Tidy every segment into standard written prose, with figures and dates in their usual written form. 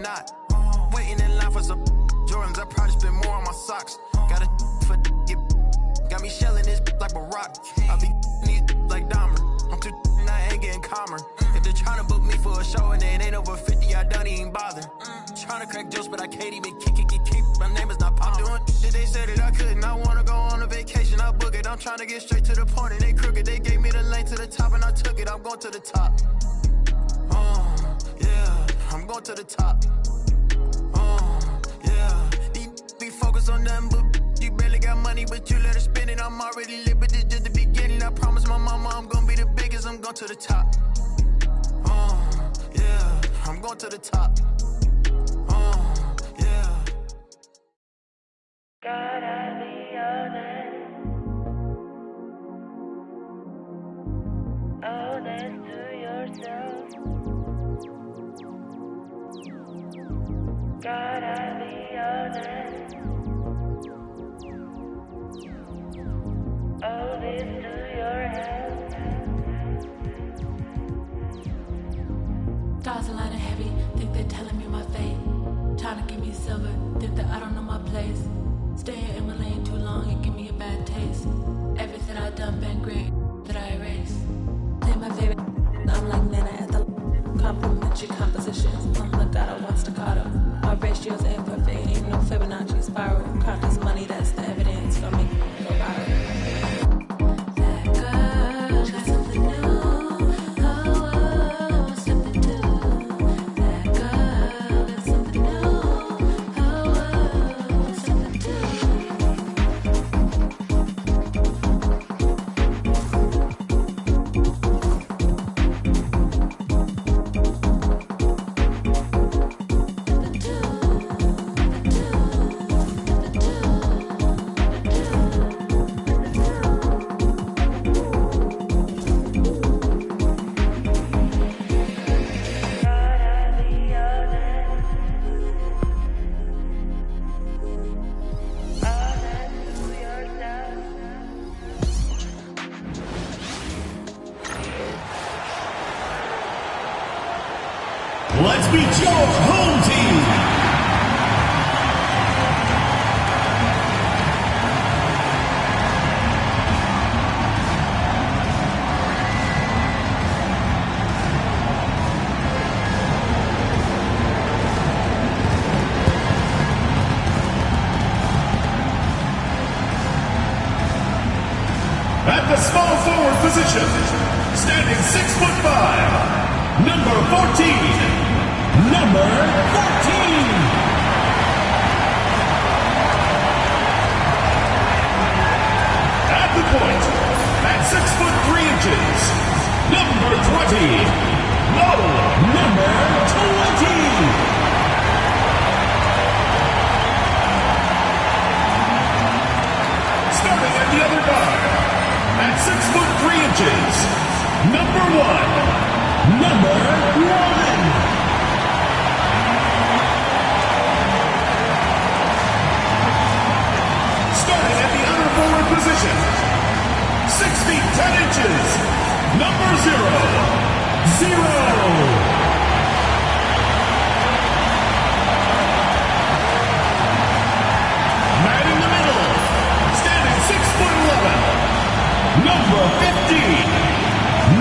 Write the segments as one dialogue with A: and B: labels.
A: not. Waiting in line for some Jordans, I probably spend more on my socks. Got a for get, got me shelling this like Barack. I be these like Dahmer. I'm too and I ain't getting calmer. If they're trying to book me for a show and it ain't over 50, I don't even bother. Trying to crack jokes, but I can't even kick. My name is not pop. Doing that they said that I couldn't. I wanna go on a vacation, I book it. I'm trying to get straight to the point and they crooked. They gave me the lane to the top and I took it. I'm going to the top. Yeah, I'm going to the top. Yeah, these be focused on nothing but you barely got money, but you let her spend it. I'm already lit, but this just the beginning. I promise my mama I'm gonna be the biggest. I'm going to the top. Yeah, I'm going to the top. Yeah.
B: Gotta be honest. Honest to yourself. Gotta be honest. Honest to your health.
C: Stars aligning heavy, think they're telling me my fate. Trying to give me silver, think that I don't know my place. Staying in my lane too long and give me a bad taste. Everything I done been great that I erase. Play my favorite, I'm like Nana at the complimentary compositions. Legato, one staccato. My ratios ain't perfect, ain't no Fibonacci spiral. Count this money, that's the evidence for me. Go viral. That girl got something new. Oh, something new. That girl got something new. Oh, something
D: Let's meet your home team. At the small forward position, standing 6'5", number 14. Number 14. At the point, at 6'3", number 20. Low, number 20. Starting at the other bar, at 6'3", number 1. Number 1. Position 6 feet 10 inches, number 0. Man in the middle, standing 6'11", number 15.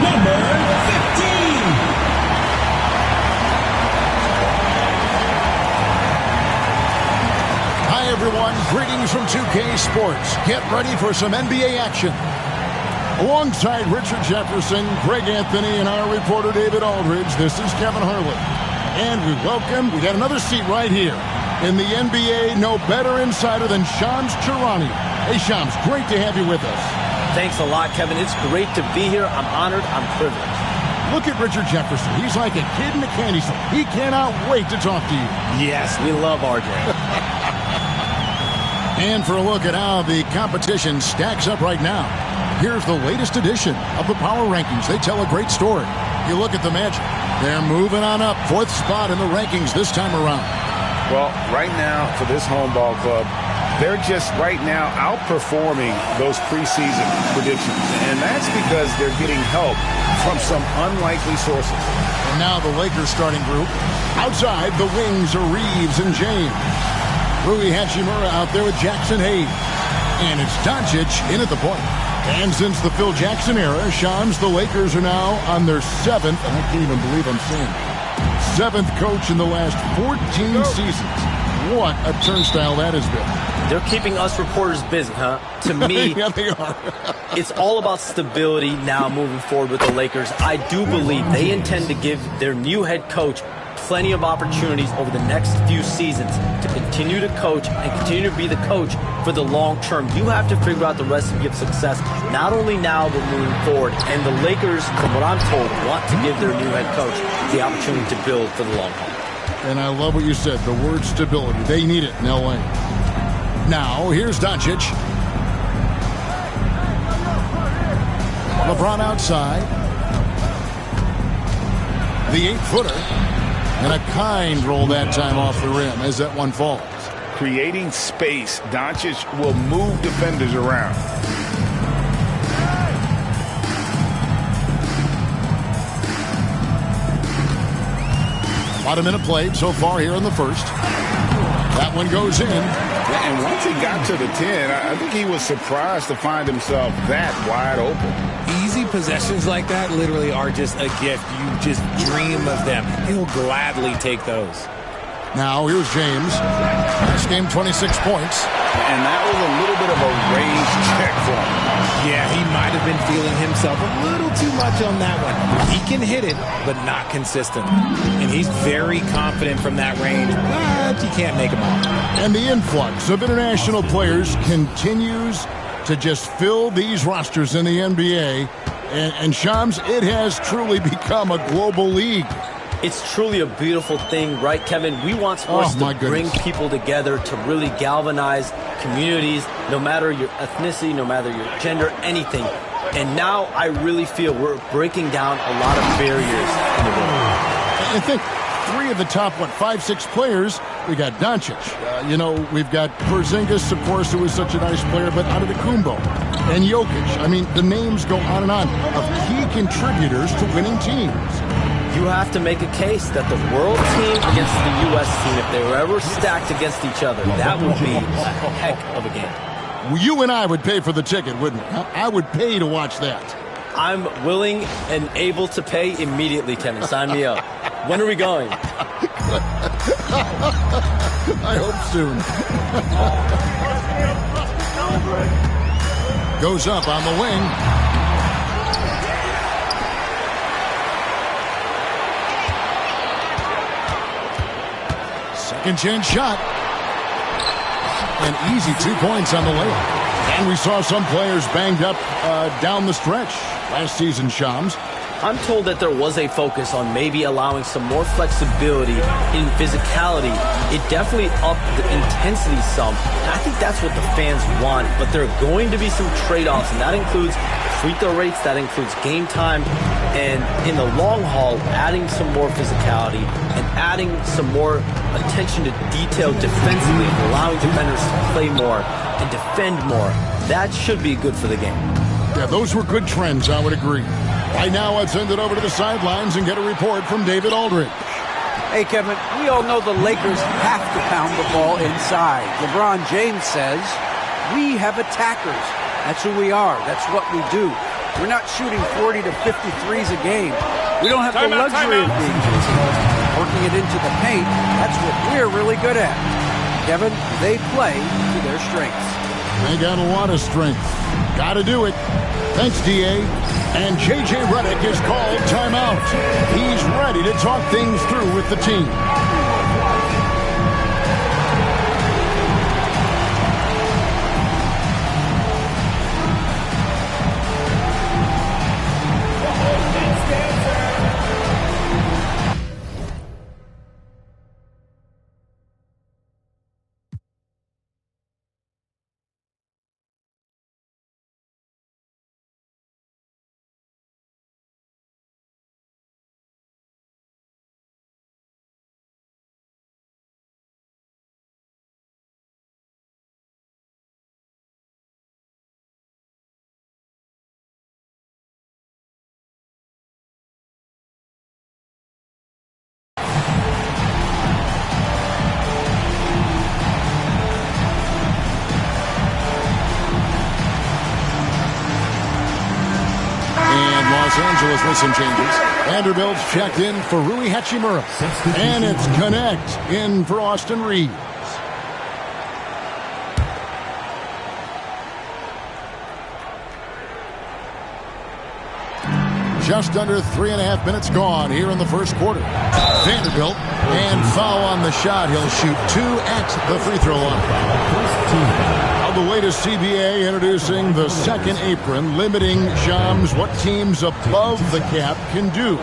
D: Number 15.
E: Hi everyone, greetings from 2K Sports. Get ready for some NBA action. Alongside Richard Jefferson, Greg Anthony, and our reporter David Aldridge, this is Kevin Harlan. And we got another seat right here. In the NBA, no better insider than Shams Charania. Hey Shams, great to have you with us.
F: Thanks a lot, Kevin. It's great to be here. I'm honored. I'm privileged.
E: Look at Richard Jefferson. He's like a kid in a candy store. He cannot wait to talk to you.
F: Yes, we love RJ.
E: And for a look at how the competition stacks up right now, here's the latest edition of the Power Rankings. They tell a great story. You look at the Magic. They're moving on up, 4th spot in the rankings this time around.
G: Well, right now, for this home ball club, They're just right now outperforming those preseason predictions. And that's because they're getting help from some unlikely sources.
E: And now the Lakers starting group. Outside, the wings are Reeves and James. Rui Hachimura out there with Jackson Hayes. And it's Doncic in at the point. And since the Phil Jackson era, Shams, the Lakers are now on their 7th, and I can't even believe I'm saying it, 7th coach in the last 14 seasons. What a turnstile that has been.
F: They're keeping us reporters busy, huh? To me,
E: yeah, they are.
F: it's all about stability now moving forward with the Lakers. I do believe they intend to give their new head coach plenty of opportunities over the next few seasons to continue to coach and continue to be the coach for the long term. You have to figure out the recipe of success, not only now, but moving forward. And the Lakers, from what I'm told, want to give their new head coach the opportunity to build for the long haul.
E: And I love what you said, the word stability. They need it in L.A. Now, here's Doncic. LeBron outside. The 8-footer. And a kind roll that time off the rim as that one falls.
G: Creating space, Doncic will move defenders around.
E: About a minute played so far here in the first. That one goes in.
G: And once he got to the 10, I think he was surprised to find himself that wide open.
H: Easy possessions like that literally are just a gift. You just dream of them. He'll gladly take those.
E: Now here's James. Last game, 26 points.
G: And that was a little bit of a range check for him.
H: Yeah, he might have been feeling himself a little too much on that one. He can hit it, but not consistently. And he's very confident from that range, but you can't make him all.
E: And the influx of international players continues to just fill these rosters in the NBA. And Shams, it has truly become a global league.
F: It's truly a beautiful thing, right, Kevin? We want sports to bring people together, to really galvanize communities, no matter your ethnicity, no matter your gender, anything. And now I really feel we're breaking down a lot of barriers in the world.
E: I think 3 of the top, 5-6 players, we got Doncic. We've got Porzingis, of course, who is such a nice player, but Antetokounmpo and Jokic. I mean, the names go on of key contributors to winning teams.
F: You have to make a case that the world team against the U.S. team, if they were ever stacked against each other, that would be a heck of a game.
E: Well, you and I would pay for the ticket, wouldn't we? I would pay to watch that.
F: I'm willing and able to pay immediately, Kevin. Sign me up. When are we going?
E: I hope soon. Goes up on the wing. Second chance shot. An easy 2 points on the layup. And we saw some players banged up down the stretch last season, Shams.
F: I'm told that there was a focus on maybe allowing some more flexibility in physicality. It definitely upped the intensity some. And I think that's what the fans want. But there are going to be some trade-offs, and that includes free throw rates, that includes game time, and in the long haul, adding some more physicality and adding some more attention to detail defensively, and allowing defenders to play more and defend more. That should be good for the game.
E: Yeah, those were good trends, I would agree. Right now, let's send it over to the sidelines and get a report from David Aldridge.
I: Hey, Kevin, we all know the Lakers have to pound the ball inside. LeBron James says, we have attackers. That's who we are. That's what we do. We're not shooting 40 to 53s a game. We don't have the luxury of being working it into the paint. That's what we're really good at. Kevin, they play to their strengths.
E: They got a lot of strength. Got to do it. Thanks, D.A. And J.J. Redick is called timeout. He's ready to talk things through with the team. Los Angeles with some changes. Vanderbilt's checked in for Rui Hachimura. And it's Connect in for Austin Reeves. Just under 3.5 minutes gone here in the first quarter. Vanderbilt, and foul on the shot. He'll shoot 2 at the free throw line. On the way to CBA, introducing the second apron, limiting, Shams, what teams above the cap can do.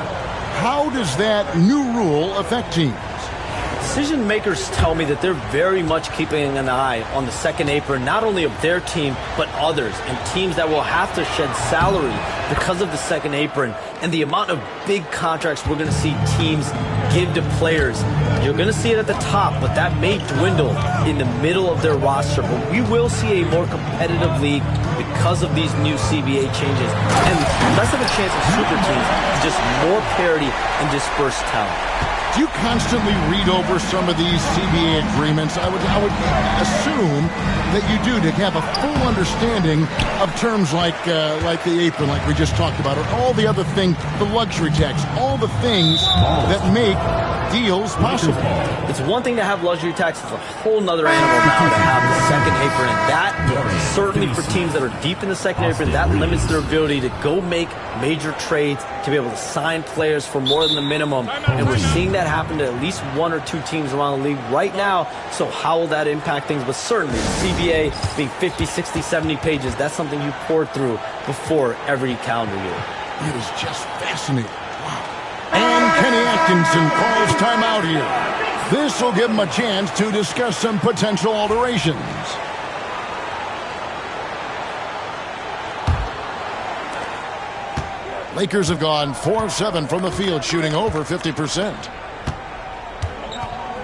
E: How does that new rule affect teams?
F: Decision makers tell me that they're very much keeping an eye on the second apron, not only of their team, but others, and teams that will have to shed salary because of the second apron and the amount of big contracts we're going to see teams give to players. You're going to see it at the top, but that may dwindle in the middle of their roster. But we will see a more competitive league because of these new CBA changes and less of a chance of super teams, just more parity and dispersed talent.
E: Do you constantly read over some of these CBA agreements? I would assume that you do, to have a full understanding of terms like the apron, like we just talked about, or all the other things, the luxury tax, all the things that make deals possible.
F: It's one thing to have luxury tax. It's a whole nother animal now to have the second apron. And that, certainly for teams that are deep in the second apron, that limits their ability to go make major trades, to be able to sign players for more than the minimum. And we're seeing that happen to at least 1 or 2 teams around the league right now. So how will that impact things? But certainly, CBA being 50, 60, 70 pages, that's something you pour through before every calendar year.
E: It is just fascinating. Wow. And Kenny Atkinson calls timeout here. This will give him a chance to discuss some potential alterations. Lakers have gone 4 of 7 from the field, shooting over 50%.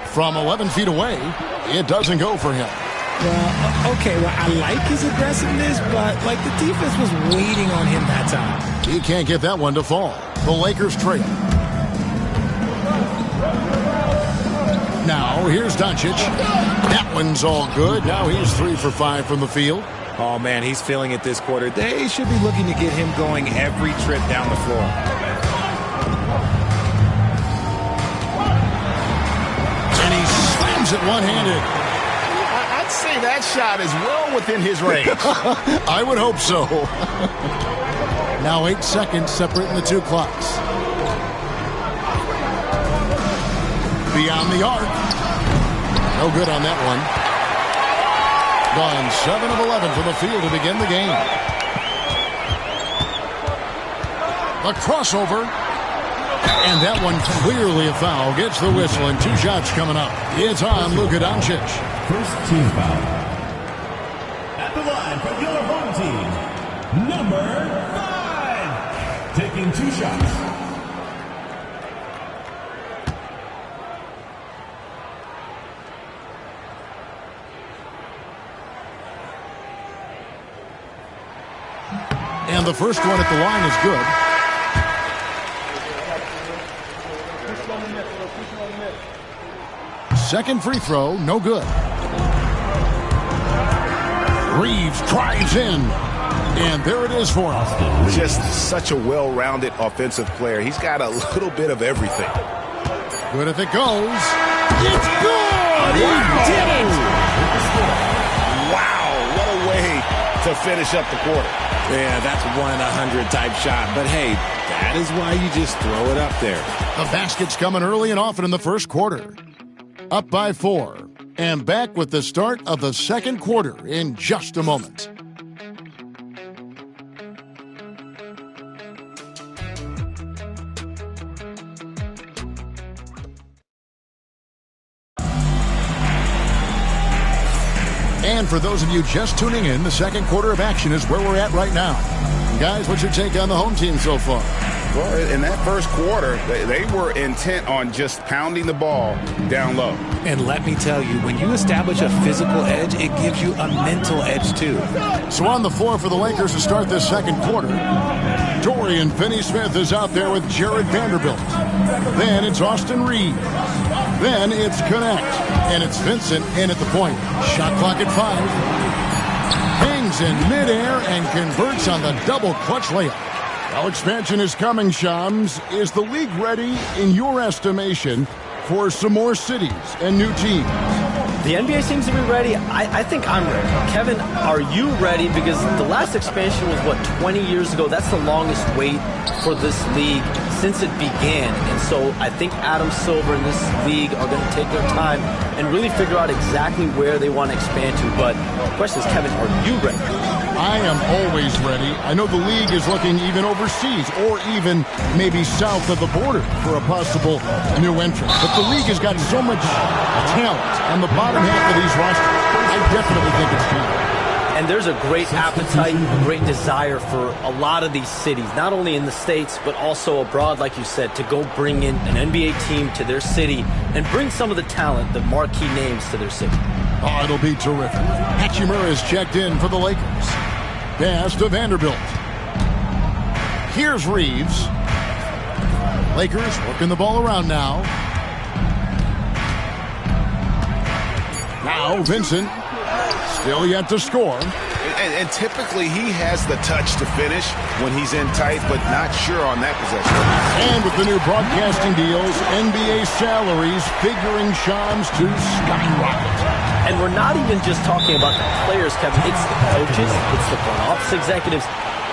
E: From 11 feet away, it doesn't go for him.
H: Well, okay, I like his aggressiveness, but the defense was waiting on him that time.
E: He can't get that one to fall. The Lakers trail. Now, here's Doncic. That one's all good. Now he's 3 for 5 from the field.
H: Oh, man, he's feeling it this quarter. They should be looking to get him going every trip down the floor.
E: And he slams it one-handed.
G: I'd say that shot is well within his range.
E: I would hope so. Now 8 seconds separating the 2 clocks. Beyond the arc. No good on that one. Gone 7 of 11 from the field to begin the game. The crossover. And that one clearly a foul. Gets the whistle, and 2 shots coming up. It's on Luka Doncic.
D: First team foul. At the line for your home team, number 5. Taking 2 shots.
E: And the first one at the line is good. Second free throw, no good. Reeves drives in. And there it is for him.
G: Just such a well-rounded offensive player. He's got a little bit of everything.
E: Good if it goes. It's good! He did it!
G: Wow, what a way to finish up the quarter.
H: Yeah, that's 1 in 100 type shot. But hey, that is why you just throw it up there.
E: The basket's coming early and often in the first quarter. Up by 4. And back with the start of the second quarter in just a moment. And for those of you just tuning in, the second quarter of action is where we're at right now. Guys, what's your take on the home team so far?
G: Well, in that first quarter, they were intent on just pounding the ball down low.
H: And let me tell you, when you establish a physical edge, it gives you a mental edge too.
E: So on the floor for the Lakers to start this second quarter, Dorian Finney-Smith is out there with Jared Vanderbilt. Then it's Austin Reeves. Then it's Connect. And it's Vincent in at the point. Shot clock at 5. Hangs in midair and converts on the double clutch layup. Well, expansion is coming, Shams. Is the league ready, in your estimation, for some more cities and new teams?
F: The NBA seems to be ready. I think I'm ready. Kevin, are you ready? Because the last expansion was, 20 years ago? That's the longest wait for this league since it began. And so I think Adam Silver and this league are going to take their time and really figure out exactly where they want to expand to. But the question is, Kevin, are you ready?
E: I am always ready. I know the league is looking even overseas or even maybe south of the border for a possible new entrant. But the league has got so much talent on the bottom half of these rosters. I definitely think it's time.
F: And there's a great appetite, a great desire for a lot of these cities, not only in the States, but also abroad, like you said, to go bring in an NBA team to their city and bring some of the talent, the marquee names to their city.
E: Oh, it'll be terrific. Hachimura is checked in for the Lakers. Pass to Vanderbilt. Here's Reeves. Lakers working the ball around now. Now Vincent. Still yet to score.
G: And typically he has the touch to finish when he's in tight, but not sure on that possession.
E: And with the new broadcasting deals, NBA salaries figuring Shams to skyrocket.
F: And we're not even just talking about the players, Kevin. It's the coaches, it's the front office executives.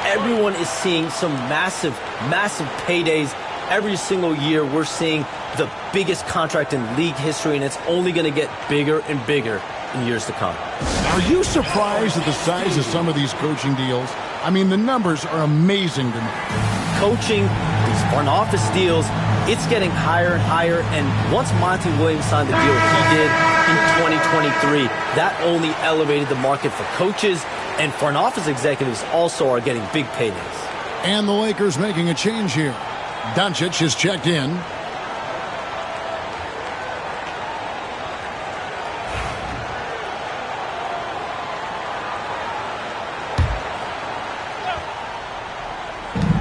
F: Everyone is seeing some massive, massive paydays. Every single year we're seeing the biggest contract in league history, and it's only going to get bigger and bigger in years to come.
E: Are you surprised at the size of some of these coaching deals? I mean, the numbers are amazing to me.
F: Coaching, these front office deals, it's getting higher and higher. And once Monty Williams signed the deal he did in 2023, that only elevated the market for coaches, and front office executives also are getting big paydays.
E: And the Lakers making a change here. Doncic is checked in.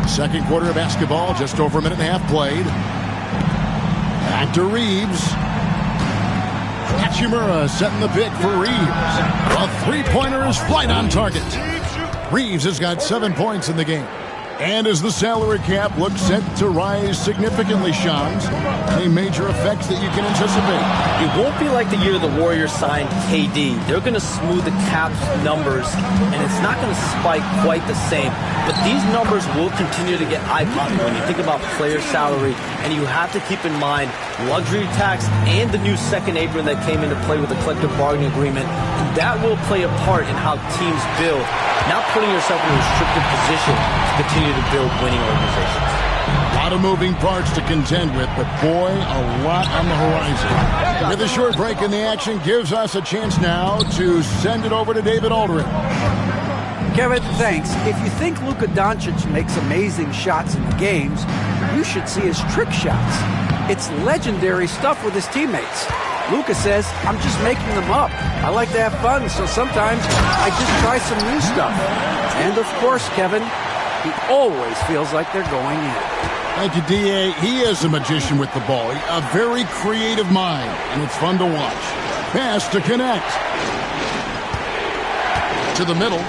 E: Second quarter of basketball, just over a minute and a half played. Back to Reeves. Hachimura setting the pick for Reeves. A three-pointer is flight on target. Reeves has got 7 points in the game. And as the salary cap looks set to rise significantly, Shams, any major effects that you can anticipate?
F: It won't be like the year the Warriors signed KD. They're going to smooth the cap numbers, and it's not going to spike quite the same. But these numbers will continue to get eye-popping when you think about player salary, and you have to keep in mind luxury tax and the new second apron that came into play with the collective bargaining agreement. That will play a part in how teams build, not putting yourself in a restricted position to continue to build winning organizations.
E: A lot of moving parts to contend with, but boy, a lot on the horizon. With a short break in the action, gives us a chance now to send it over to David Aldridge.
I: Kevin, thanks. If you think Luka Doncic makes amazing shots in the games, you should see his trick shots. It's legendary stuff with his teammates. Luka says, I'm just making them up. I like to have fun, so sometimes I just try some new stuff. And of course, Kevin, he always feels like they're going in.
E: Thank you, D.A. He is a magician with the ball. A very creative mind, and it's fun to watch. Pass to connect. To the middle.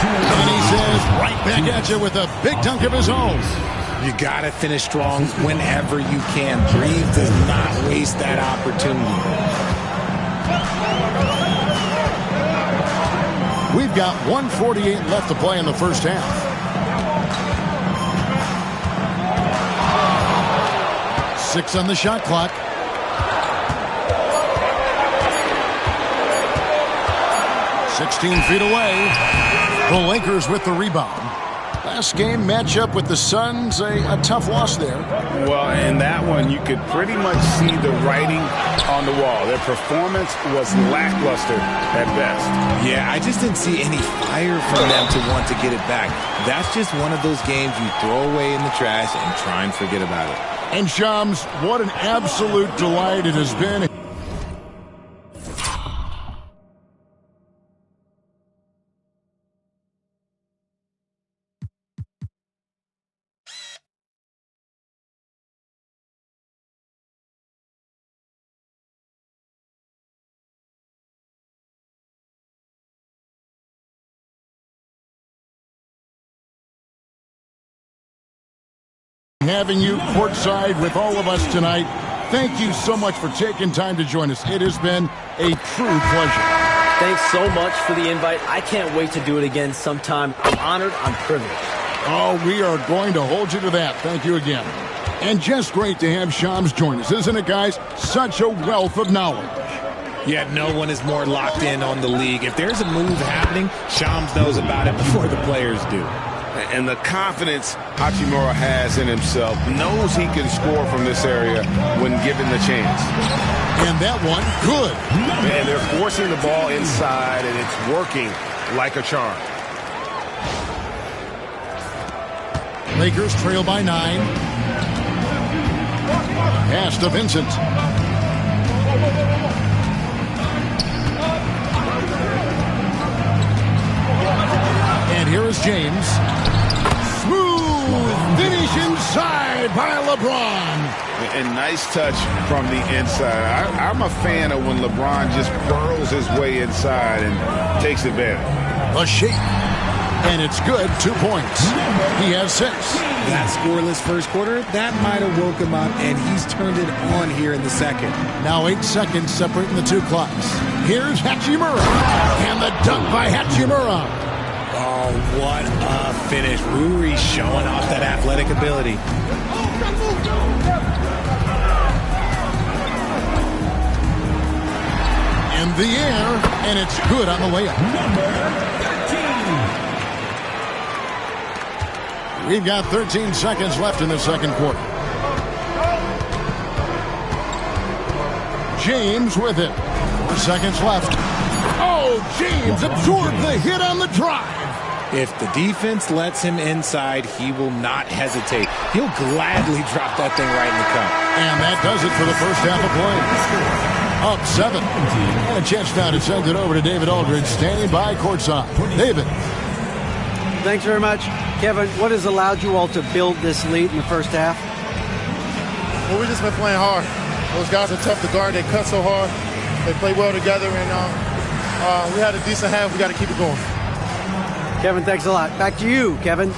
E: And he says, right back at you with a big dunk of his own.
H: You got to finish strong whenever you can. Reeves does not waste that opportunity.
E: We've got 1:48 left to play in the first half. Six on the shot clock. "16 feet away. The Lakers with the rebound. Last game matchup with the Suns, a tough loss there.
G: Well, in that one, you could pretty much see the writing on the wall. Their performance was lackluster at best.
H: Yeah, I just didn't see any fire from them to want to get it back. That's just one of those games you throw away in the trash and try and forget about it.
E: And Shams, what an absolute delight it has been. having you courtside with all of us tonight. Thank you so much for taking time to join us. It has been a true pleasure.
F: Thanks so much for the invite. I can't wait to do it again sometime. I'm honored. I'm privileged.
E: Oh, we are going to hold you to that. Thank you again. And just great to have Shams join us, isn't it, guys? Such a wealth of knowledge.
H: Yeah, no one is more locked in on the league. If there's a move happening, Shams knows about it before the players do.
G: And the confidence Hachimura has in himself, knows he can score from this area when given the chance.
E: And that one, good.
G: And they're forcing the ball inside, and it's working like a charm.
E: Lakers trail by 9. Pass to Vincent. And here is James. Smooth finish inside by LeBron.
G: And nice touch from the inside. I'm a fan of when LeBron just burrows his way inside and takes advantage.
E: A shape. And it's good. 2 points. He has 6.
H: That scoreless first quarter, that might have woke him up, and he's turned it on here in the second.
E: Now 8 seconds separating the two clocks. Here's Hachimura. And the dunk by Hachimura.
H: Oh, what a finish. Rui showing off that athletic ability.
E: In the air, and it's good on the layup.
D: Number 13.
E: We've got 13 seconds left in the second quarter. James with it. 4 seconds left. Oh, James absorbed the hit on the drive.
H: If the defense lets him inside, he will not hesitate. He'll gladly drop that thing right in the cup.
E: And that does it for the first half of play. Up 7. And a chance now to send it over to David Aldridge, standing by courtside. David.
I: Thanks very much. Kevin, what has allowed you all to build this lead in the first half?
J: Well, we've just been playing hard. Those guys are tough to guard. They cut so hard. They play well together, and we had a decent half. We got to keep it going.
I: Kevin, thanks a lot. Back to you, Kevin.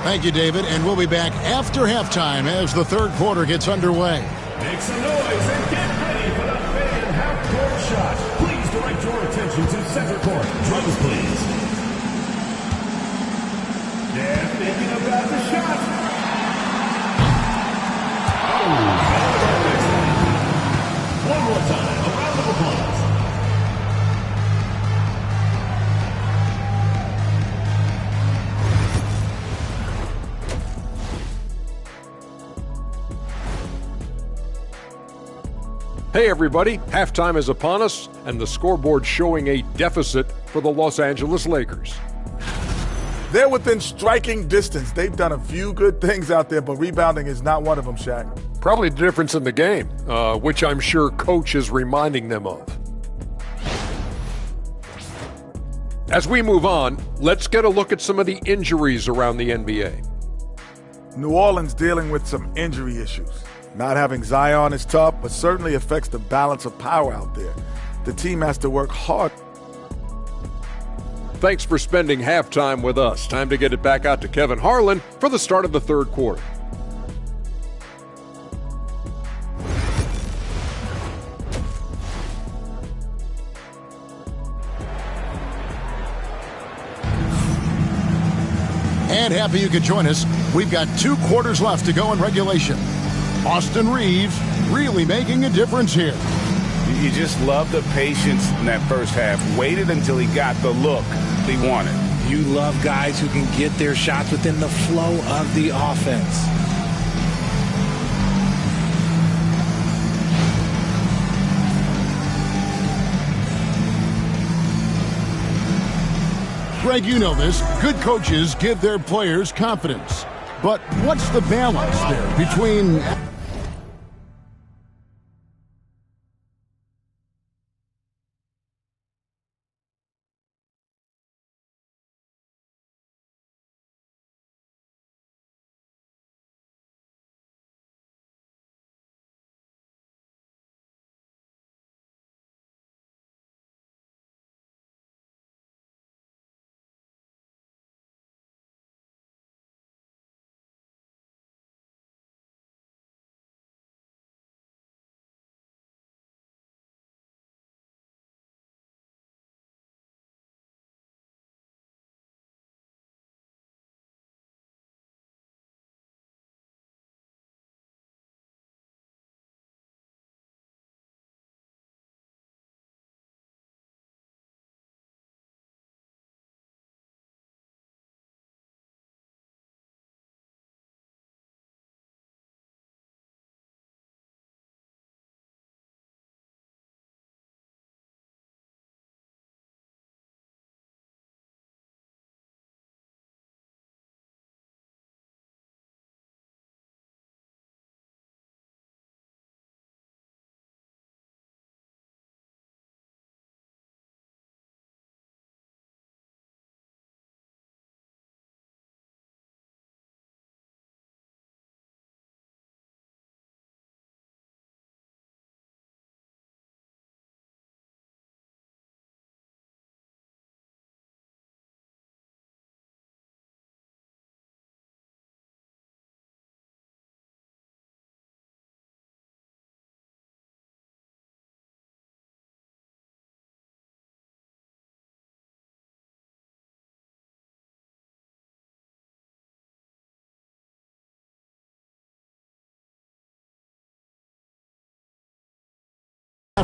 E: Thank you, David. And we'll be back after halftime as the third quarter gets underway.
D: Make some noise and get ready for the fan half-court shot. Please direct your attention to center court. Drums, please. They're thinking about the shot. Oh, one more time. A round of applause.
K: Hey everybody, halftime is upon us and the scoreboard showing a deficit for the Los Angeles Lakers.
J: They're within striking distance. They've done a few good things out there, but rebounding is not one of them, Shaq.
K: Probably the difference in the game, which I'm sure Coach is reminding them of. As we move on, let's get a look at some of the injuries around the NBA.
J: New Orleans dealing with some injury issues. Not having Zion is tough, but certainly affects the balance of power out there. The team has to work hard.
K: Thanks for spending halftime with us. Time to get it back out to Kevin Harlan for the start of the third quarter.
E: And happy you could join us. We've got 2 quarters left to go in regulation. Austin Reeves really making a difference here.
G: You just love the patience in that first half. Waited until he got the look he wanted.
H: You love guys who can get their shots within the flow of the offense.
E: Greg, you know this. Good coaches give their players confidence. But what's the balance there between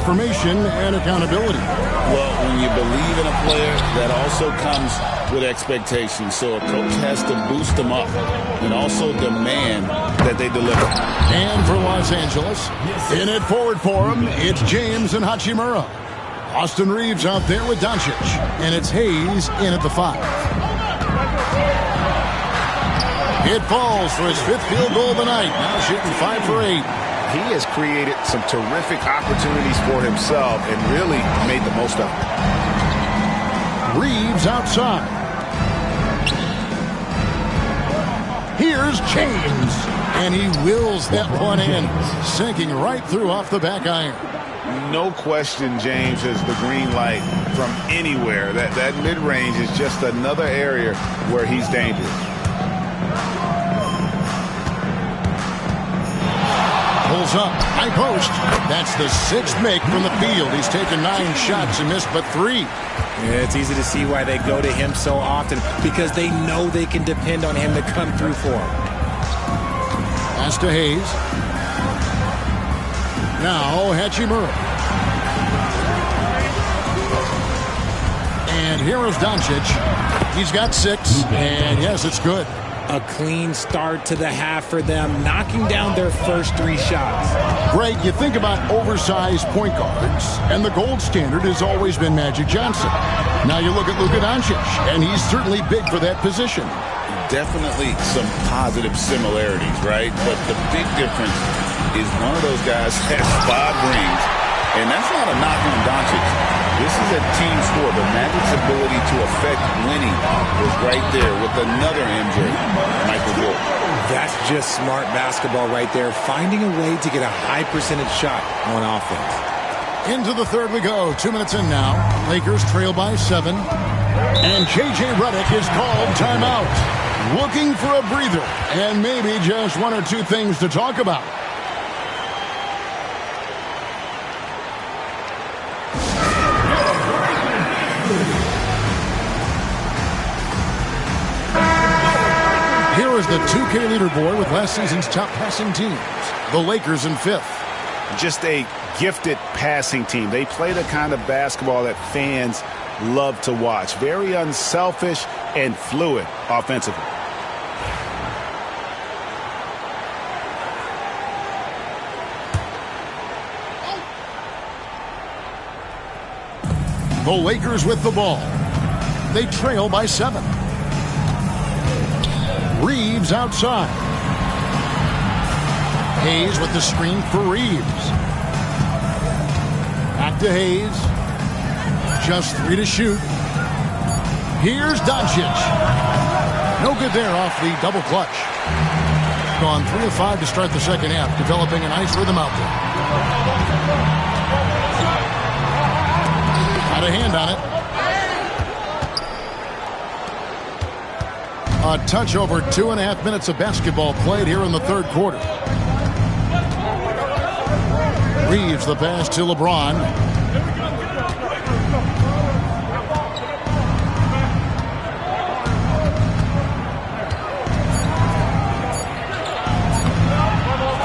E: affirmation and accountability.
G: Well, when you believe in a player, that also comes with expectations. So a coach has to boost them up and also demand that they deliver.
E: And for Los Angeles, in it forward for him, it's James and Hachimura. Austin Reeves out there with Doncic, and it's Hayes in at the 5. It falls for his 5th field goal of the night. Now shooting 5 for 8.
G: He has created some terrific opportunities for himself and really made the most of it.
E: Reeves outside. Here's James, and he wills that one in, sinking right through off the back iron.
G: No question James has the green light from anywhere. That mid-range is just another area where he's dangerous.
E: Pulls up, high post. That's the 6th make from the field. He's taken 9 shots and missed but 3.
H: Yeah, it's easy to see why they go to him so often, because they know they can depend on him to come through for them.
E: Pass to Hayes. Now Hachimura. And here is Doncic. He's got 6, and yes, it's good.
H: A clean start to the half for them, knocking down their first 3 shots.
E: Greg, you think about oversized point guards, and the gold standard has always been Magic Johnson. Now you look at Luka Doncic, and he's certainly big for that position.
G: Definitely some positive similarities, right? But the big difference is one of those guys has 5 rings, and that's not a knock on Doncic. This is a team sport. The Magic's ability to affect winning was right there with another MJ, Michael Jordan.
H: That's just smart basketball right there, finding a way to get a high percentage shot on offense.
E: Into the 3rd we go. 2 minutes in now. Lakers trail by 7. And J.J. Redick is called timeout. Looking for a breather and maybe just 1 or 2 things to talk about. Here is the 2K leaderboard with last season's top passing teams. The Lakers in 5th.
G: Just a gifted passing team. They play the kind of basketball that fans love to watch. Very unselfish and fluid offensively.
E: The Lakers with the ball. They trail by 7. Reeves outside. Hayes with the screen for Reeves. Back to Hayes. Just 3 to shoot. Here's Doncic. No good there off the double clutch. Gone 3 of 5 to start the second half, developing a nice rhythm out there. Got a hand on it. A touch over 2.5 minutes of basketball played here in the 3rd quarter. Reeves the pass to LeBron.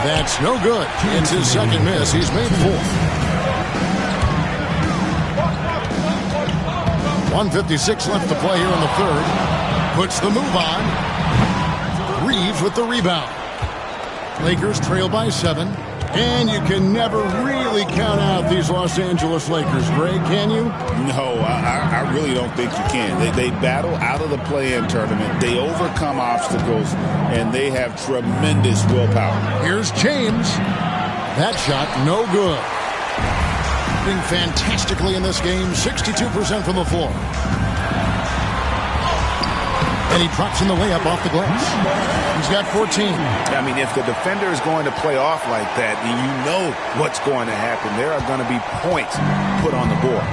E: That's no good. It's his 2nd miss. He's made 4. 1:56 left to play here in the 3rd. Puts the move on. Reeves with the rebound. Lakers trail by 7. And you can never really count out these Los Angeles Lakers, Greg, can you?
G: No, I really don't think you can. They battle out of the play-in tournament. They overcome obstacles, and they have tremendous willpower.
E: Here's James. That shot, no good. Doing fantastically in this game, 62% from the floor. And he drops in the layup off the glass. He's got 14.
G: I mean, if the defender is going to play off like that, then you know what's going to happen. There are going to be points put on the board.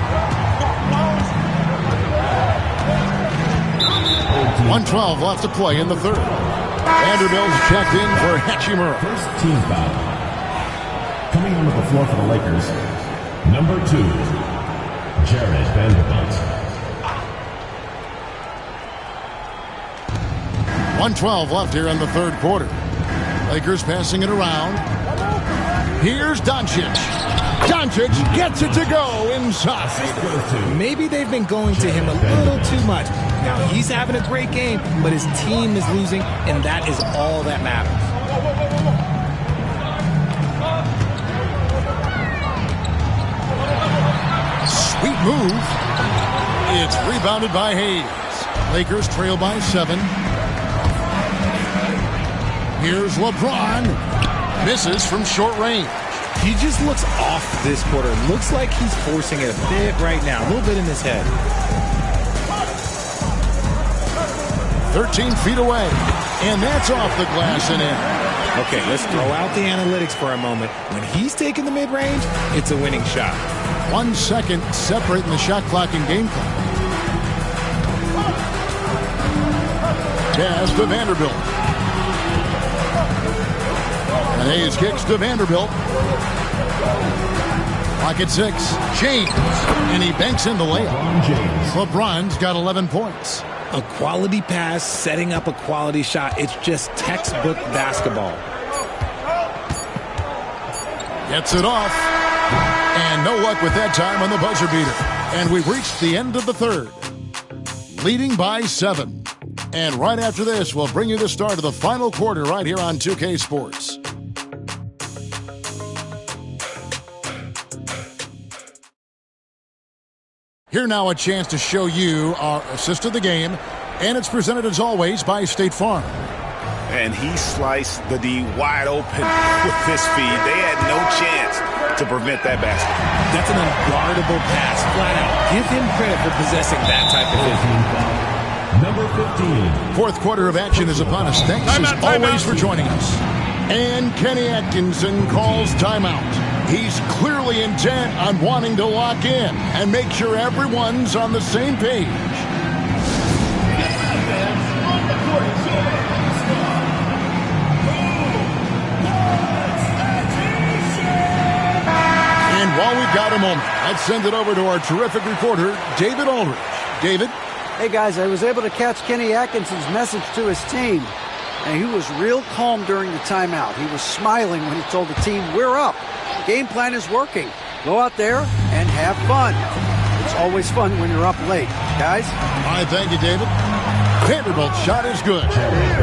E: 1:12 left to play in the 3rd. Vanderbilt's checked in for Hachimura.
D: First team foul. Coming onto the floor for the Lakers, number 2, Jared Vanderbilt.
E: 1:12 left here in the 3rd quarter. Lakers passing it around. Here's Doncic. Doncic gets it to go inside.
H: Maybe they've been going to him a little too much. Now, he's having a great game, but his team is losing, and that is all that matters.
E: Sweet move. It's rebounded by Hayes. Lakers trail by 7. Here's LeBron. Misses from short range.
H: He just looks off this quarter. Looks like he's forcing it a bit right now. A little bit in his head.
E: 13 feet away. And that's off the glass and in.
H: Okay, let's throw out the analytics for a moment. When he's taking the mid-range, it's a winning shot.
E: 1 second separating the shot clock and game clock. Pass to Vanderbilt. And Hayes kicks to Vanderbilt. Clock at 6. James. And he banks in the layup. LeBron's got 11 points.
H: A quality pass, setting up a quality shot. It's just textbook basketball.
E: Gets it off. And no luck with that time on the buzzer beater. And we've reached the end of the third. Leading by 7. And right after this, we'll bring you the start of the final quarter right here on 2K Sports. Here now a chance to show you our assist of the game. And it's presented as always by State Farm.
G: And he sliced the D wide open with this feed. They had no chance to prevent that basket.
H: That's an unguardable pass, flat out. Give him credit for possessing that type of vision.
D: Number 15.
E: Fourth quarter of action is upon us. Thanks as always for joining us. And Kenny Atkinson calls timeout. He's clearly intent on wanting to lock in and make sure everyone's on the same page. And while we've got a moment, let's send it over to our terrific reporter, David Aldridge. David?
I: Hey, guys, I was able to catch Kenny Atkinson's message to his team, and he was real calm during the timeout. He was smiling when he told the team, we're up. Game plan is working. Go out there and have fun. It's always fun when you're up late. Guys?
E: All right, thank you, David. Vanderbilt's shot is good.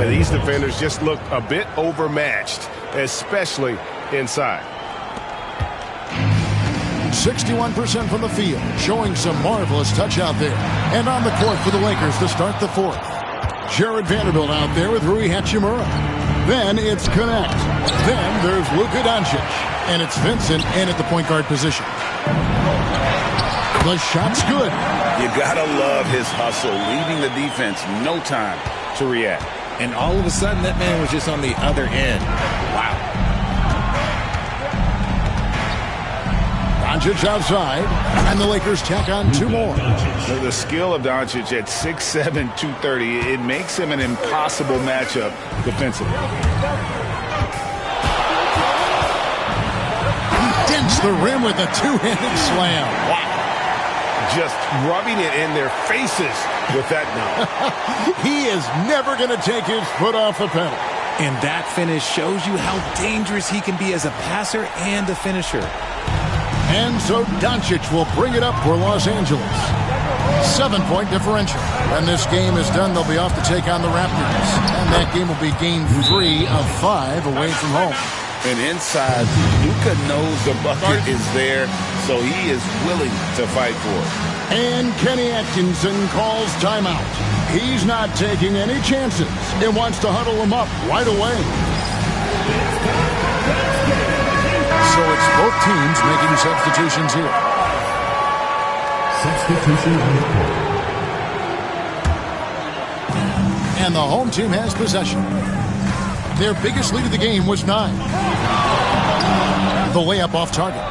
L: These defenders just look a bit overmatched, especially inside.
E: 61% from the field, showing some marvelous touch out there. And on the court for the Lakers to start the fourth. Jared Vanderbilt out there with Rui Hachimura. Then it's Connect. Then there's Luka Doncic. And it's Vincent in at the point guard position. The shot's good.
G: You gotta love his hustle, leaving the defense no time to react.
H: And all of a sudden, that man was just on the other end. Wow.
E: Doncic outside, and the Lakers tack on 2 more.
G: The skill of Doncic at 6'7", 230, it makes him an impossible matchup defensively.
E: He dents the rim with a 2-handed slam.
L: Wow. Just rubbing it in their faces with that now.
E: He is never going to take his foot off the pedal.
H: And that finish shows you how dangerous he can be as a passer and a finisher.
E: And so Doncic will bring it up for Los Angeles. 7-point differential. When this game is done, they'll be off to take on the Raptors. And that game will be game 3 of 5 away from home.
G: And inside, Luka knows the bucket is there, so he is willing to fight for it.
E: And Kenny Atkinson calls timeout. He's not taking any chances and wants to huddle him up right away. So it's both teams making substitutions here.
D: Substitution on the court.
E: And the home team has possession. Their biggest lead of the game was 9. The layup off target.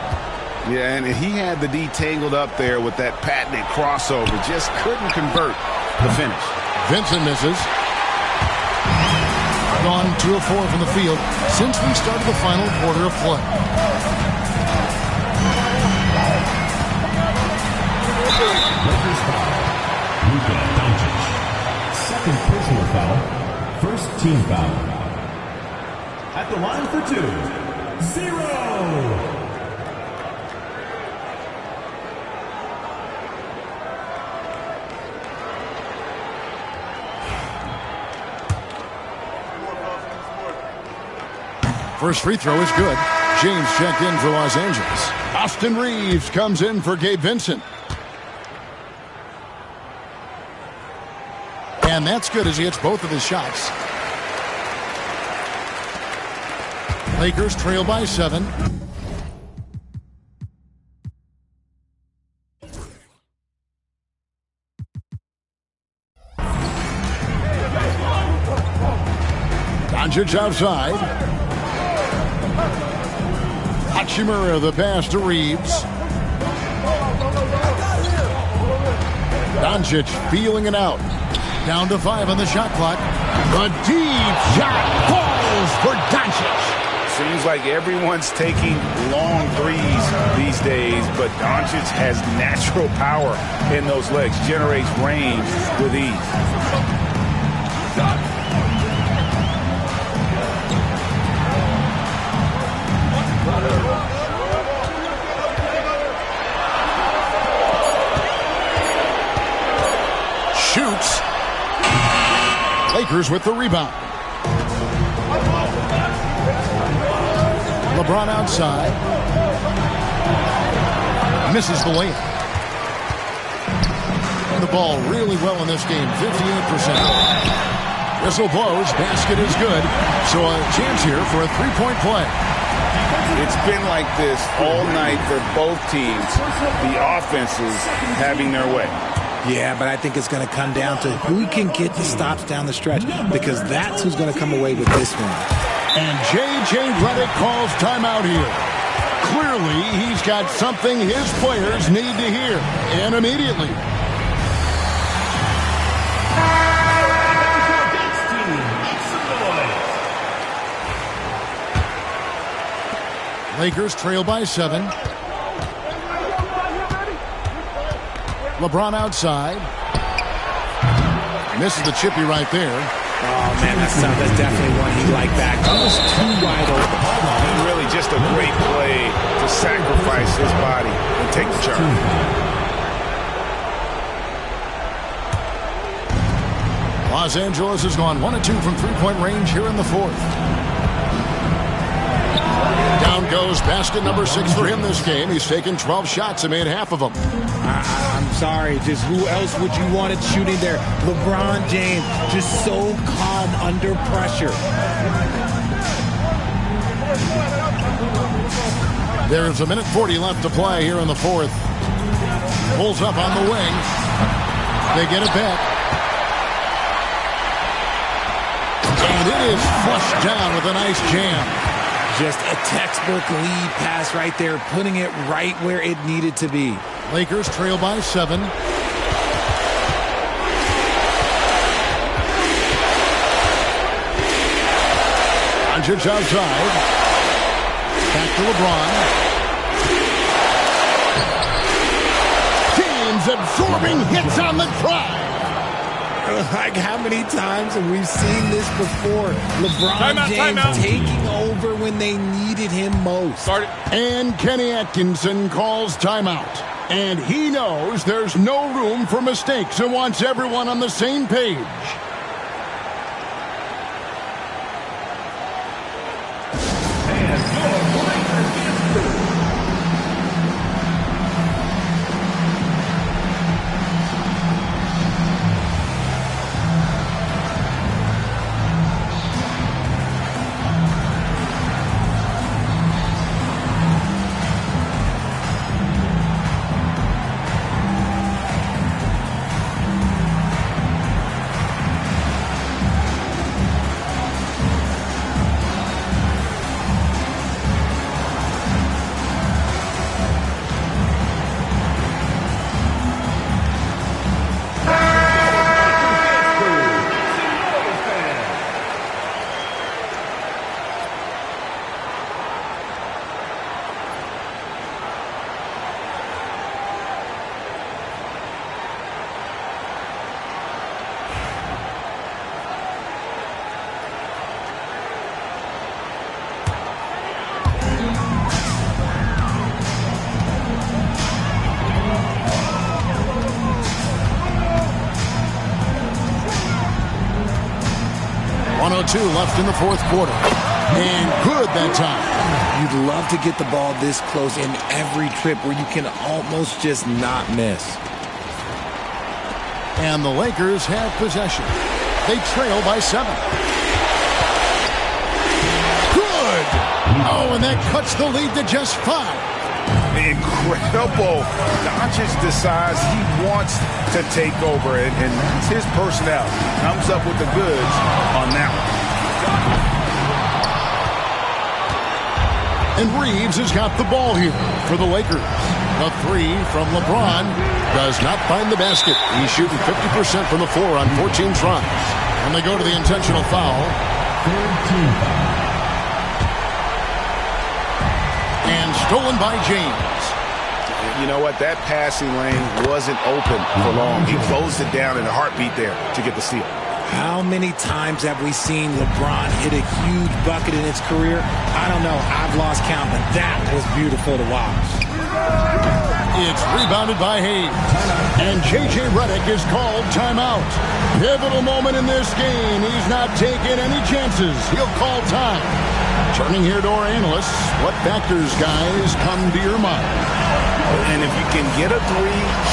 L: Yeah, and he had the D tangled up there with that patented crossover. Just couldn't convert the finish.
E: Vincent misses. Gone 2 of 4 from the field since we started the final quarter of play.
D: Lakers foul. Luka Doncic. Second personal foul. First team foul. At the line for 2. 0.
E: First free throw is good. James checked in for Los Angeles. Austin Reeves comes in for Gabe Vincent. And that's good as he hits both of his shots. Lakers trail by 7. Doncic outside. Hachimura the pass to Reeves. Doncic feeling it out. Down to 5 on the shot clock. The deep shot falls for Doncic.
G: Seems like everyone's taking long threes these days, but Doncic has natural power in those legs, generates range with ease.
E: Shoots. Lakers with the rebound. LeBron outside. Misses the layup. And the ball really well in this game, 58%. Whistle blows, basket is good. So a chance here for a three-point play.
G: It's been like this all night for both teams. The offenses having their way.
H: Yeah, but I think it's going to come down to who can get the stops down the stretch, because that's who's going to come away with this one.
E: And J.J. Redick calls timeout here. Clearly, he's got something his players need to hear, and immediately. Lakers trail by 7. LeBron outside. Misses the chippy right there.
H: Oh, man, that's definitely one he liked back. Almost too wide open.
G: And really just a great play to sacrifice his body and take the charge.
E: Los Angeles has gone 1 of 2 from three-point range here in the fourth. Down goes basket number 6 for him this game. He's taken 12 shots and made half of them.
H: I'm sorry, just who else would you want it shooting there? LeBron James, just so calm under pressure.
E: There's 1:40 left to play here in the fourth. Pulls up on the wing. They get it back. And it is flushed down with a nice jam.
H: Just a textbook lead pass right there, putting it right where it needed to be.
E: Lakers trail by 7. Doncic outside. Back to LeBron. James absorbing hits on the drive.
H: Like, how many times have we seen this before? LeBron James taking over when they needed him most.
E: And Kenny Atkinson calls timeout. And he knows there's no room for mistakes and wants everyone on the same page. Two left in the fourth quarter. And good that time.
H: You'd love to get the ball this close in every trip where you can almost just not miss.
E: And the Lakers have possession. They trail by 7. Good! Oh, and that cuts the lead to just 5.
G: Incredible. Doncic decides he wants to take over, and that's his personnel. Comes up with the goods on that one.
E: And Reeves has got the ball here for the Lakers. A 3 from LeBron does not find the basket. He's shooting 50% from the floor on 14 tries. And they go to the intentional foul. And stolen by James.
G: You know what? That passing lane wasn't open for long. He closed it down in a heartbeat there to get the steal.
H: How many times have we seen LeBron hit a huge bucket in his career? I don't know. I've lost count, but that was beautiful to watch.
E: It's rebounded by Hayes. And J.J. Redick is called timeout. Pivotal moment in this game. He's not taking any chances. He'll call time. Turning here to our analysts, what factors, guys, come to your mind?
G: And if you can get a 3,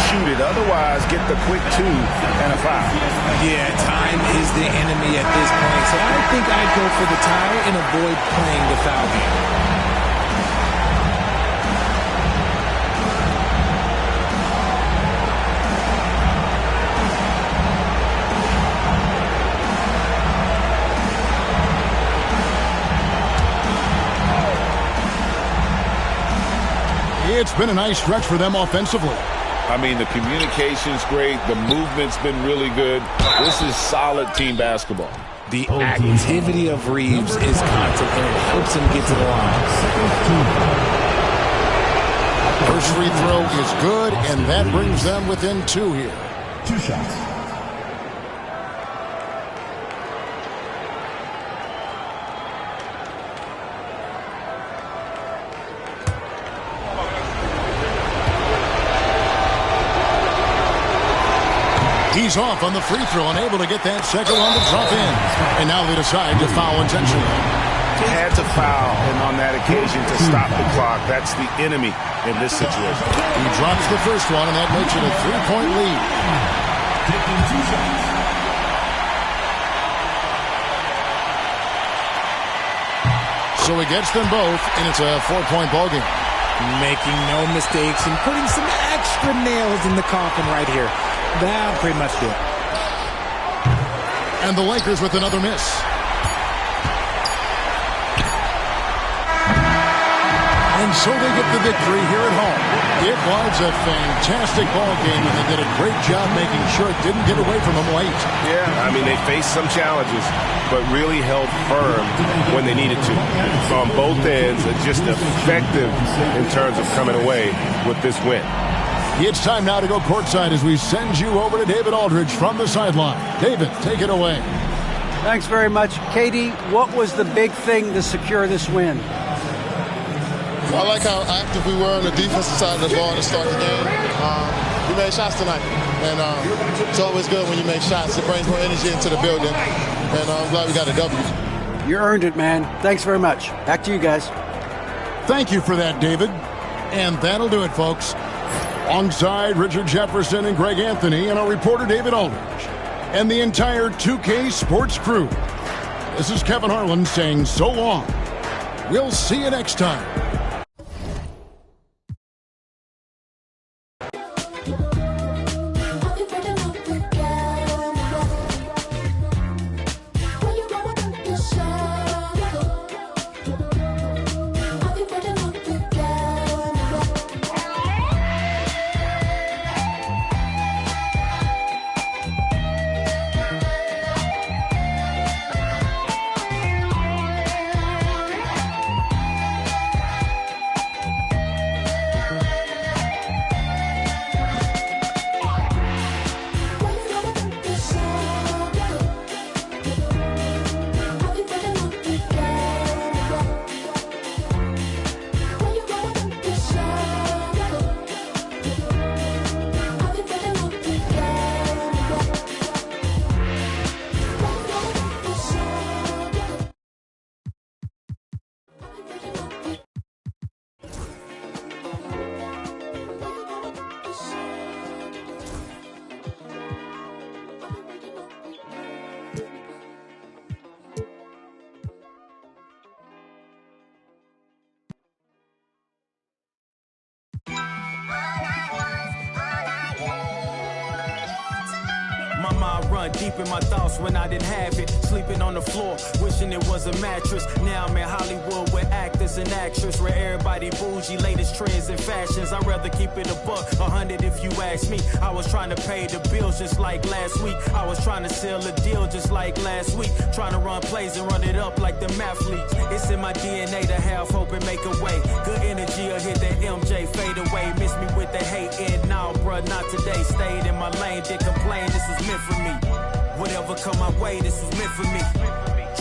G: shoot it. Otherwise, get the quick 2 and a foul.
H: Yeah, time is the enemy at this point. So I think I'd go for the tie and avoid playing the foul game.
E: It's been a nice stretch for them offensively.
G: I mean, the communication's great. The movement's been really good. This is solid team basketball.
H: The activity of Reeves is constant, and it helps him get to the line.
E: First free throw is good, and that brings them within 2 here.
D: 2 shots.
E: He's off on the free throw, unable to get that second one to drop in. And now they decide to foul intentionally.
G: Had to foul, and on that occasion to stop the clock. That's the enemy in this situation.
E: He drops the first one, and that makes it a 3-point lead.
D: Taking 2 shots.
E: So he gets them both, and it's a 4-point ballgame.
H: Making no mistakes and putting some extra nails in the coffin right here. That pretty much did.
E: And the Lakers with another miss. And so they get the victory here at home. It was a fantastic ball game, and they did a great job making sure it didn't get away from them late.
G: Yeah, I mean, they faced some challenges, but really held firm when they needed to. On both ends, just effective in terms of coming away with this win.
E: It's time now to go courtside as we send you over to David Aldridge from the sideline. David, take it away.
I: Thanks very much. KD, what was the big thing to secure this win?
M: I like how active we were on the defensive side of the ball to start the game. We made shots tonight, and it's always good when you make shots. It brings more energy into the building, and I'm glad we got a W.
I: You earned it, man. Thanks very much. Back to you guys.
E: Thank you for that, David. And that'll do it, folks. Alongside Richard Jefferson and Greg Anthony and our reporter David Aldridge and the entire 2K Sports crew, this is Kevin Harlan saying so long. We'll see you next time.
N: My mind run deep in my thoughts when I didn't have it. Sleeping on the floor, wishing it was a mattress. Now I'm in Hollywood with actors and actresses, where everybody bougie, latest trends and fashions. I'd rather keep it a buck, 100 if you ask me. I was trying to pay the bills just like last week. I was trying to sell a deal just like last week. Trying to run plays and run it up like the mathletes. It's in my DNA to have hope and make a way. Good energy will hit that MJ fade away. Miss me with the hate and now, bruh, not today. Stayed in my lane, didn't complain, this was meant for me. Whatever come my way, this was meant for me.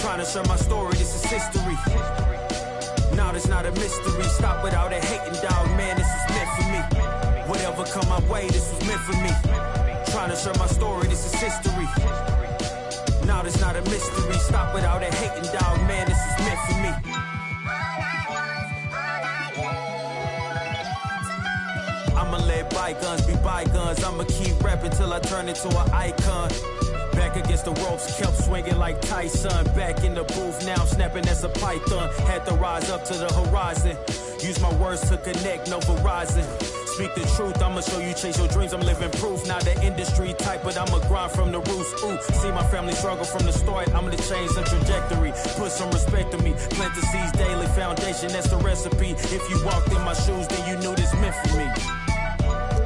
N: Trying to share my story, this is history. Now there's not a mystery. Stop without a hating, dog, man, this is meant for me. Whatever come my way, this was meant for me. Trying to share my story, this is history. Now there's not a mystery. Stop without a hating, dog, man, this is meant for me. I'ma let bygones be bygones. I'ma keep rapping till I turn into an icon. Back against the ropes, kept swinging like Tyson. Back in the booth, now I'm snapping as a python. Had to rise up to the horizon. Use my words to connect, no Verizon. Speak the truth, I'ma show you chase your dreams. I'm living proof, not the industry type, but I'ma grind from the roots. Ooh, see my family struggle from the start. I'm gonna change the trajectory. Put some respect to me. Plant the seeds daily, foundation, that's the recipe. If you walked in my shoes, then you knew this meant for me.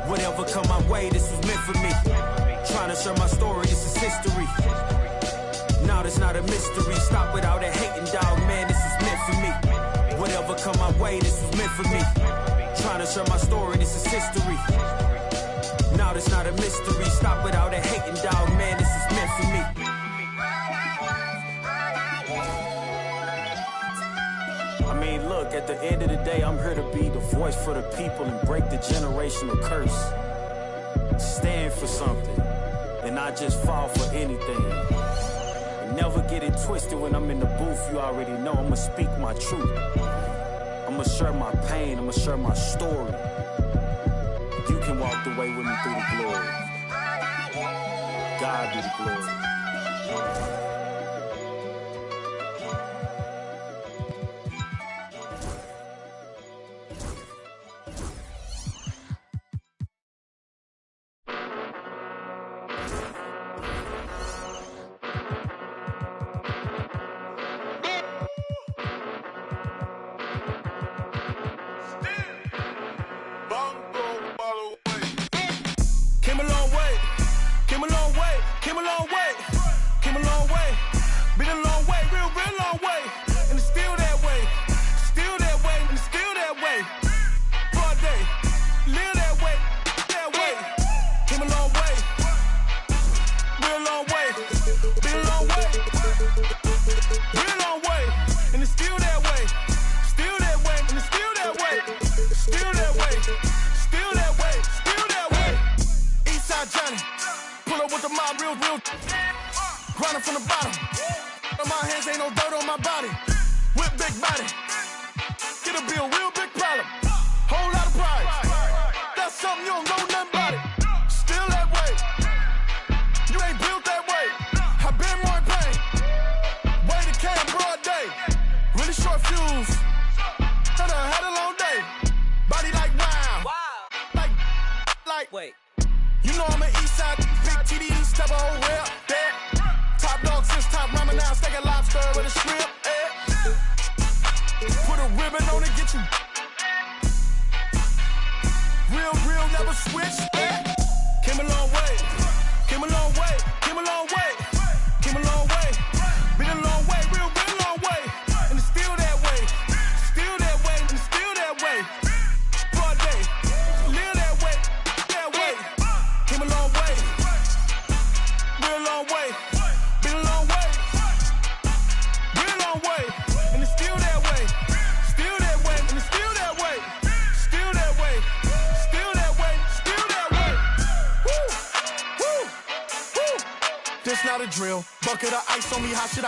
N: Whatever come my way, this was meant for me. Trying to share my story, this is history. Now there's not a mystery. Stop without a hating, dog, man, this is meant for me. Whatever come my way, this was meant for me. Trying to share my story, this is history. Now there's not a mystery. Stop without a hating, dog, man, this is meant for me. I mean, look, at the end of the day, I'm here to be the voice for the people and break the generational curse. Stand for something and not just fall for anything. And never get it twisted when I'm in the booth. You already know I'ma speak my truth. I'ma share my pain, I'ma share my story. You can walk the way with me through the glory. God be the glory.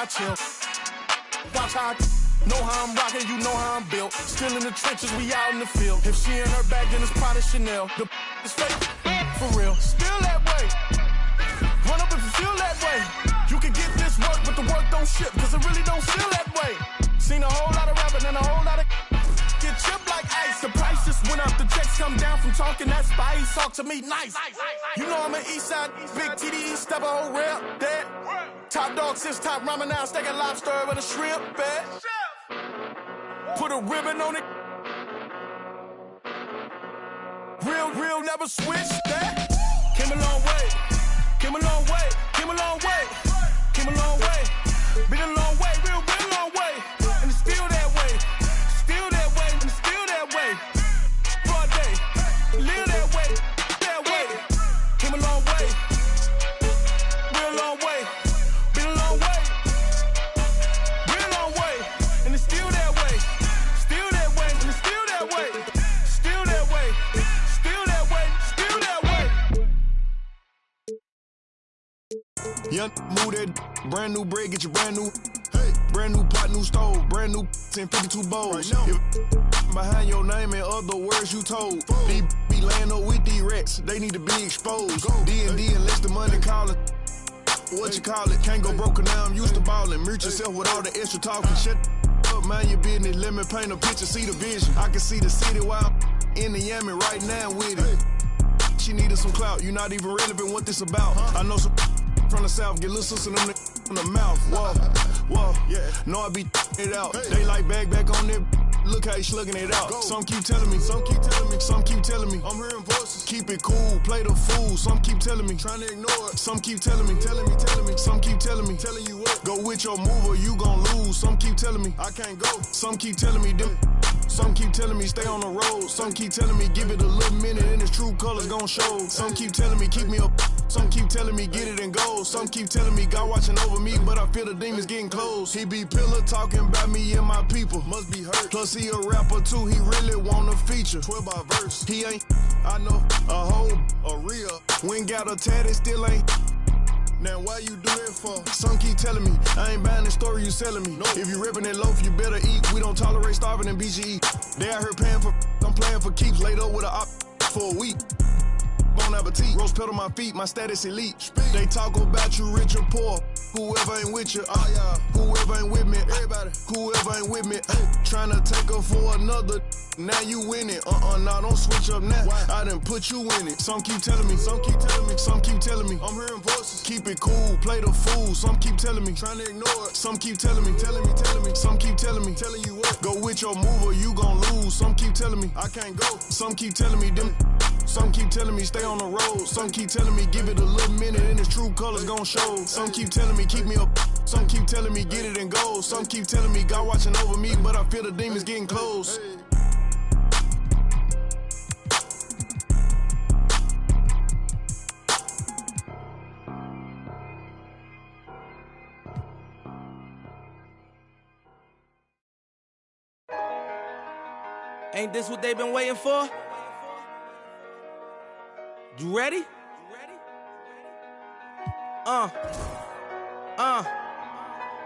O: I chill. Watch how I know how I'm rocking, you know how I'm built. Still in the trenches, we out in the field. If she in her bag, then it's Prada Chanel. The is fake, for real. Still that way. Run up if you feel that way. You can get this work, but the work don't ship, cause it really don't feel that way. Seen a whole lot of rapping and a whole lot of get chipped like ice. The price just went up, the checks come talking that spice, talk to me nice. You know I'm an east side, big TD, step a whole rep, that. Top dog, since top ramen now, steak and lobster with a shrimp, bet. Put a ribbon on it. Real, never switch that. Came a long way, came a long way, came a long way, came a long way. Been a long way, real long way. And it's still that way, still that way, and it's still that way. For a day, live that way, that way. Came a long way, real long way. Been a long way, real long way. And it's still that way, still that way, and it's still that way. Still that way, still that way, still that way.
P: Young move that brand new bread, get your brand new. Hey, brand new pot, new stove, brand new 1052 bowls. Right, if behind your name and other words you told. These be laying up with these rats, they need to be exposed. D&D unless the money calling. What you call it? Can't go broke now, I'm used to ballin'. Mute yourself with all the extra talking. Shut up, mind your business. Let me paint a picture, see the vision. I can see the city while I'm in the Yami right now with it. She needed some clout, you not even relevant what this about. I know some from the south, get little sister them in the mouth. Whoa, yeah. Know I be it out. They like back on there. Look how he slugging it out. Some keep telling me, some keep telling me, some keep telling me. I'm hearing voices. Keep it cool, play the fool. Some keep telling me, trying to ignore it. Some keep telling me, telling me. Some keep telling me, telling you what. Go with your move or you gon' lose. Some keep telling me, I can't go. Some keep telling me, them. Some keep telling me, stay on the road. Some keep telling me, give it a little minute and its true colors gon' show. Some keep telling me, keep me up. Some keep telling me, get it and go. Some keep telling me, God watching over me, but I feel the demons getting close. He be pillar talking about me and my people. Must be hurt. Plus he a rapper too, he really want a feature. 12 by verse. He ain't, I know, a hoe, a real. When got a tat, it still ain't. Now why you do that for? Some keep telling me, I ain't buying the story you selling me. No. If you ripping that loaf, you better eat. We don't tolerate starving in BGE. They out here paying for, I'm playing for keeps. Laid up with a op for a week. Bon appetit, rose pedal my feet, my status elite. They talk about you rich or poor. Whoever ain't with you, whoever ain't with me, everybody, whoever ain't with me, tryna take her for another. Now you win it, nah, don't switch up now. I done put you in it. Some keep telling me, some keep telling me, some keep telling me. I'm hearing voices. Keep it cool, play the fool. Some keep telling me, trying to ignore it. Some keep telling me, telling me. Some keep telling me, telling you what. Go with your move or you gon' lose. Some keep telling me, I can't go. Some keep telling me, them. Some keep telling me, stay on the road. Some keep telling me, give it a little minute and its true colors gon' show. Some keep telling me, keep me up. Some keep telling me, get it and go. Some keep telling me, God watching over me, but I feel the demons getting close.
N: Ain't this what they've been waiting for? You ready?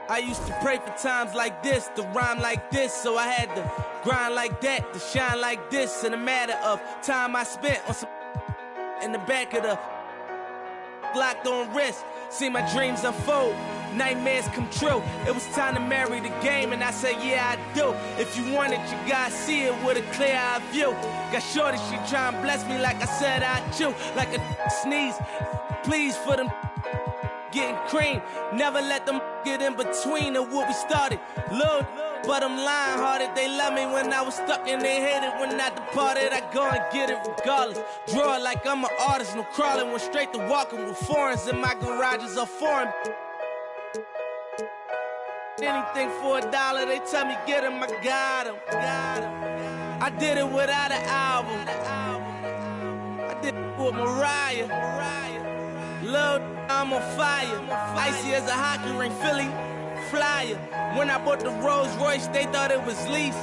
N: I used to pray for times like this, to rhyme like this, so I had to grind like that, to shine like this. In a matter of time I spent on some in the back of the locked on wrist, see my dreams unfold, nightmares come true. It was time to marry the game, and I said, yeah, I do. If you want it, you gotta see it with a clear eye view. Got shorty, she try and bless me like I said I do. Like a sneeze, please for them getting cream. Never let them get in between of what we started. Look, but I'm lying hearted. They love me when I was stuck and they hated when I departed. I go and get it regardless. Draw it like I'm an artist, no crawling. Went straight to walking with foreigns in my garages are foreign. Anything for $1, they tell me get him, I got him. I did it without an album. I did it with Mariah. Lil', I'm on fire. Icy as a hockey ring, Philly flyer. When I bought the Rolls Royce, they thought it was lease.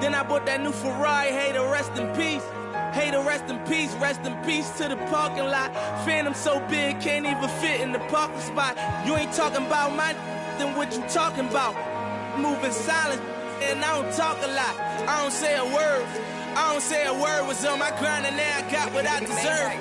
N: Then I bought that new Ferrari, hater, rest in peace. Hater, rest in peace to the parking lot. Phantom so big, can't even fit in the parking spot. You ain't talking about my then what you talking about? Moving silent, and I don't talk a lot. I don't say a word. I don't say a word. Was on my grind and now I got what I deserve.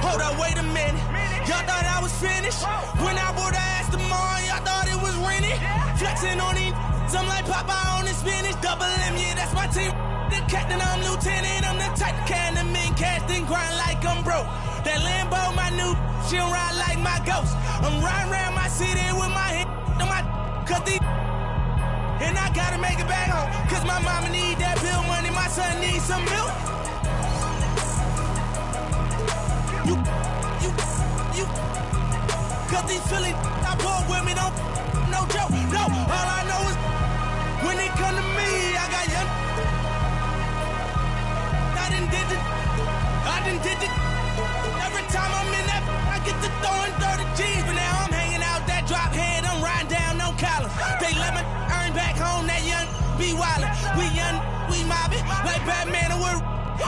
N: Hold up, wait a minute. Y'all thought I was finished? When I bought the Aston Martin, y'all thought it was rented? Flexing on these, I'm like Popeye on the spinach. Double M, yeah, that's my team. The
O: captain, I'm lieutenant. I'm the type of can the men cast and grind like I'm broke. That Lambo, my new, she'll ride like my ghost. I'm riding around my city with my hand on my, cause these, and I gotta make it back home. Cause my mama need that bill money, my son needs some milk. You, cause these Philly, I bought with me, don't, no joke. No, all I know is, when they come to me, I got young. I done did it. Every time I'm in that, I get to throwing 30 G's. But now I'm hanging out that drop head, I'm riding down no collar. They let me earn back home, that young be wildin'. We young, we mobbin', like Batman and we're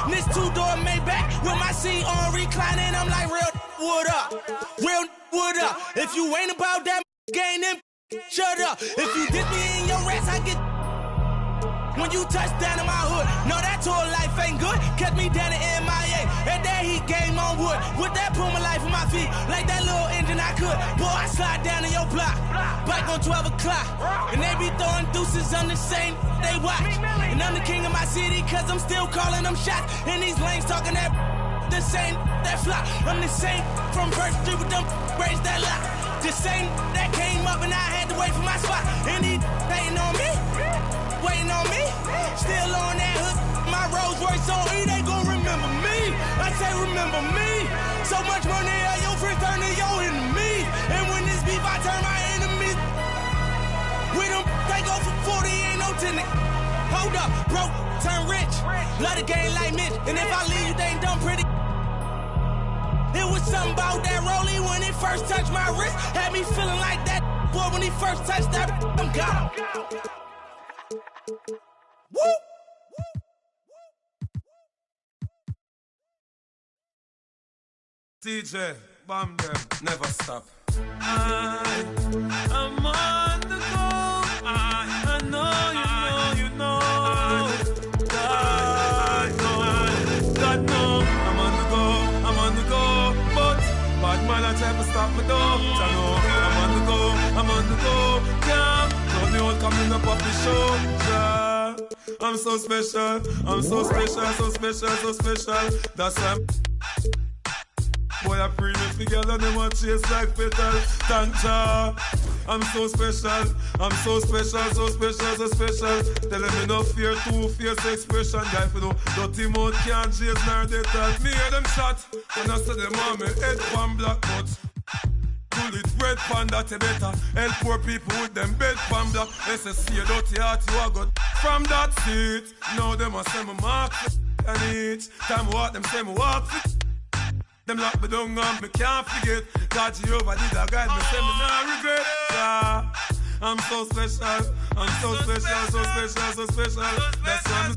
O: this two-door Maybach with my seat on reclining. I'm like, real wood up, real wood up. If you ain't about that game, then shut up. If you dip me in your rats, I get when you touch down in my hood. No, that tour life ain't good. Kept me down in MIA. And that heat game on wood. With that Puma life on my feet. Like that little engine I could. Boy, I slide down in your block. Bike on 12 o'clock. And they be throwing deuces on the same they watch. And I'm the king of my city cause I'm still calling them shots. And these lanes talking that the same that flop. I'm the same from Birch Street with them braids that lock. The same that came up and I had to wait for my spot. And he hating on me. Waiting on me, still on that hood. My Rolls Royce on E, they gon' remember me. I say remember me. So much money at your friends turn to your enemy. And when this beef, I turn my enemies. We them, they go for 40, ain't no tenant. Hold up, broke, turn rich. Love the game like Mitch. And if I leave you, they ain't done pretty. It was something about that rollie when it first touched my wrist. Had me feeling like that boy when he first touched that. I'm gone. Woo!
Q: DJ, bomb them, never stop. I'm on the go. I know, you know. God know, I'm on the go. But bad man, I try to stop me though. I know, I'm on the go. Can't me all coming up off the show. Yeah. I'm so special, so special. That's why boy, I bring it together, them a chase like petal. Tanja, I'm so special, so special. Tell them me no fear, too fierce expression. Guy for no dirty mouth can't chase nor they tell. Me hear them shot, when I say them on me head one black butt. Bullet red pan that you better. Help poor people with them bed pan black. They say see a dirty heart you a got from that seat. Now them a say me mark and each time I walk them say me walk fit. Them lock me down and me can't forget. God Jehovah did a guide me say me nah regret. Yeah. I'm so special, so special. That's why I'm